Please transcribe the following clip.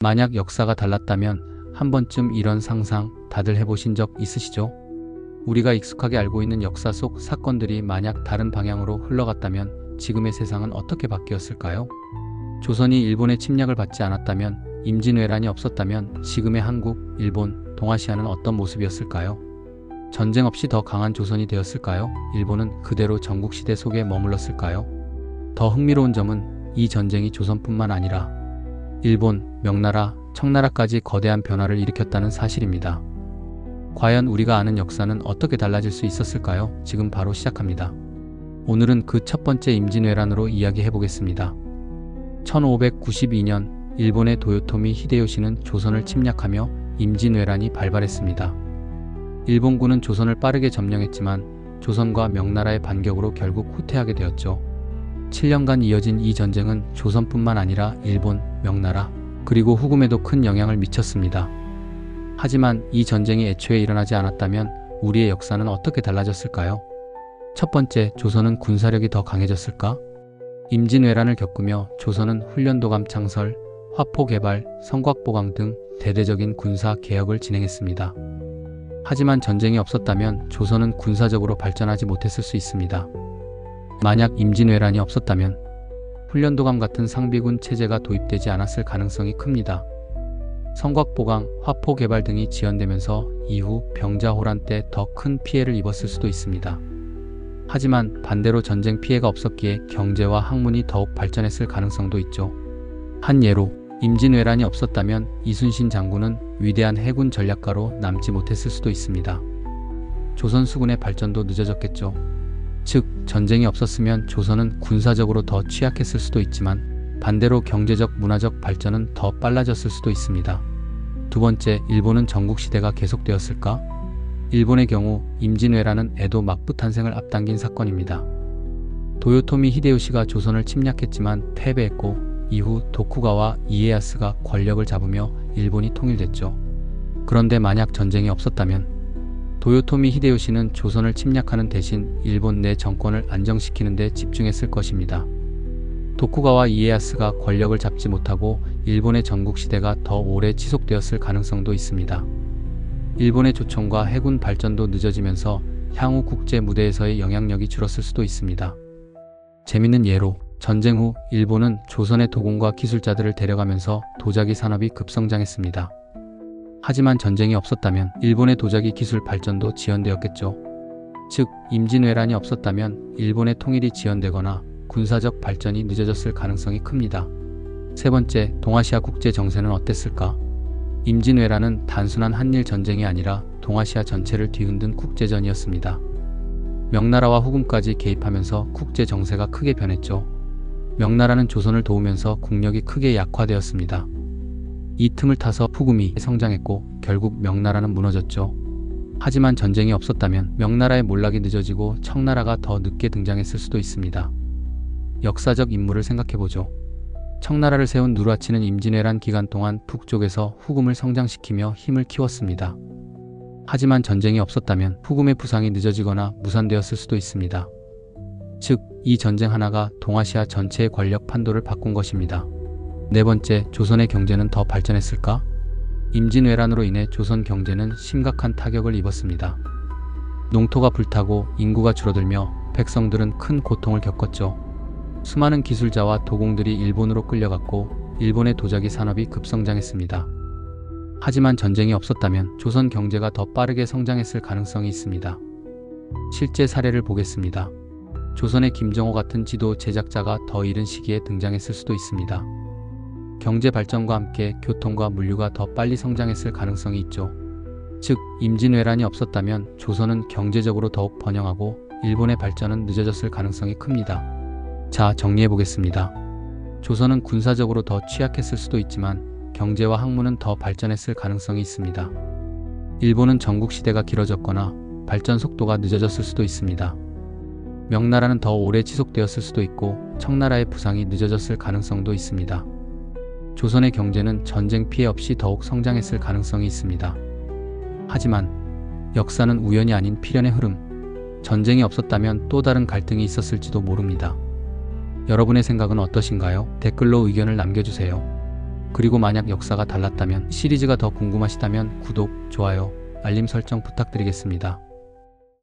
만약 역사가 달랐다면 한 번쯤 이런 상상 다들 해보신 적 있으시죠? 우리가 익숙하게 알고 있는 역사 속 사건들이 만약 다른 방향으로 흘러갔다면 지금의 세상은 어떻게 바뀌었을까요? 조선이 일본의 침략을 받지 않았다면, 임진왜란이 없었다면 지금의 한국, 일본, 동아시아는 어떤 모습이었을까요? 전쟁 없이 더 강한 조선이 되었을까요? 일본은 그대로 전국시대 속에 머물렀을까요? 더 흥미로운 점은 이 전쟁이 조선뿐만 아니라 일본, 명나라, 청나라까지 거대한 변화를 일으켰다는 사실입니다. 과연 우리가 아는 역사는 어떻게 달라질 수 있었을까요? 지금 바로 시작합니다. 오늘은 그 첫 번째 임진왜란으로 이야기해보겠습니다. 1592년 일본의 도요토미 히데요시는 조선을 침략하며 임진왜란이 발발했습니다. 일본군은 조선을 빠르게 점령했지만 조선과 명나라의 반격으로 결국 후퇴하게 되었죠. 7년간 이어진 이 전쟁은 조선뿐만 아니라 일본, 명나라, 그리고 후금에도 큰 영향을 미쳤습니다. 하지만 이 전쟁이 애초에 일어나지 않았다면 우리의 역사는 어떻게 달라졌을까요? 첫 번째, 조선은 군사력이 더 강해졌을까? 임진왜란을 겪으며 조선은 훈련도감 창설, 화포 개발, 성곽보강 등 대대적인 군사 개혁을 진행했습니다. 하지만 전쟁이 없었다면 조선은 군사적으로 발전하지 못했을 수 있습니다. 만약 임진왜란이 없었다면 훈련도감 같은 상비군 체제가 도입되지 않았을 가능성이 큽니다. 성곽보강, 화포 개발 등이 지연되면서 이후 병자호란 때 더 큰 피해를 입었을 수도 있습니다. 하지만 반대로 전쟁 피해가 없었기에 경제와 학문이 더욱 발전했을 가능성도 있죠. 한 예로 임진왜란이 없었다면 이순신 장군은 위대한 해군 전략가로 남지 못했을 수도 있습니다. 조선 수군의 발전도 늦어졌겠죠. 즉, 전쟁이 없었으면 조선은 군사적으로 더 취약했을 수도 있지만 반대로 경제적, 문화적 발전은 더 빨라졌을 수도 있습니다. 두 번째, 일본은 전국시대가 계속되었을까? 일본의 경우 임진왜란은 에도 막부 탄생을 앞당긴 사건입니다. 도요토미 히데요시가 조선을 침략했지만 패배했고 이후 도쿠가와 이에야스가 권력을 잡으며 일본이 통일됐죠. 그런데 만약 전쟁이 없었다면 도요토미 히데요시는 조선을 침략하는 대신 일본 내 정권을 안정시키는 데 집중했을 것입니다. 도쿠가와 이에야스가 권력을 잡지 못하고 일본의 전국시대가 더 오래 지속되었을 가능성도 있습니다. 일본의 조총과 해군 발전도 늦어지면서 향후 국제 무대에서의 영향력이 줄었을 수도 있습니다. 재밌는 예로 전쟁 후 일본은 조선의 도공과 기술자들을 데려가면서 도자기 산업이 급성장했습니다. 하지만 전쟁이 없었다면 일본의 도자기 기술 발전도 지연되었겠죠. 즉, 임진왜란이 없었다면 일본의 통일이 지연되거나 군사적 발전이 늦어졌을 가능성이 큽니다. 세 번째, 동아시아 국제 정세는 어땠을까? 임진왜란은 단순한 한일 전쟁이 아니라 동아시아 전체를 뒤흔든 국제전이었습니다. 명나라와 후금까지 개입하면서 국제 정세가 크게 변했죠. 명나라는 조선을 도우면서 국력이 크게 약화되었습니다. 이 틈을 타서 후금이 성장했고 결국 명나라는 무너졌죠. 하지만 전쟁이 없었다면 명나라의 몰락이 늦어지고 청나라가 더 늦게 등장했을 수도 있습니다. 역사적 인물을 생각해보죠. 청나라를 세운 누르하치는 임진왜란 기간 동안 북쪽에서 후금을 성장시키며 힘을 키웠습니다. 하지만 전쟁이 없었다면 후금의 부상이 늦어지거나 무산되었을 수도 있습니다. 즉, 이 전쟁 하나가 동아시아 전체의 권력 판도를 바꾼 것입니다. 네 번째, 조선의 경제는 더 발전했을까? 임진왜란으로 인해 조선 경제는 심각한 타격을 입었습니다. 농토가 불타고 인구가 줄어들며 백성들은 큰 고통을 겪었죠. 수많은 기술자와 도공들이 일본으로 끌려갔고 일본의 도자기 산업이 급성장했습니다. 하지만 전쟁이 없었다면 조선 경제가 더 빠르게 성장했을 가능성이 있습니다. 실제 사례를 보겠습니다. 조선의 김정호 같은 지도 제작자가 더 이른 시기에 등장했을 수도 있습니다. 경제 발전과 함께 교통과 물류가 더 빨리 성장했을 가능성이 있죠. 즉, 임진왜란이 없었다면 조선은 경제적으로 더욱 번영하고 일본의 발전은 늦어졌을 가능성이 큽니다. 자, 정리해보겠습니다. 조선은 군사적으로 더 취약했을 수도 있지만 경제와 학문은 더 발전했을 가능성이 있습니다. 일본은 전국시대가 길어졌거나 발전 속도가 늦어졌을 수도 있습니다. 명나라는 더 오래 지속되었을 수도 있고 청나라의 부상이 늦어졌을 가능성도 있습니다. 조선의 경제는 전쟁 피해 없이 더욱 성장했을 가능성이 있습니다. 하지만 역사는 우연이 아닌 필연의 흐름, 전쟁이 없었다면 또 다른 갈등이 있었을지도 모릅니다. 여러분의 생각은 어떠신가요? 댓글로 의견을 남겨주세요. 그리고 만약 역사가 달랐다면, 시리즈가 더 궁금하시다면 구독, 좋아요, 알림 설정 부탁드리겠습니다.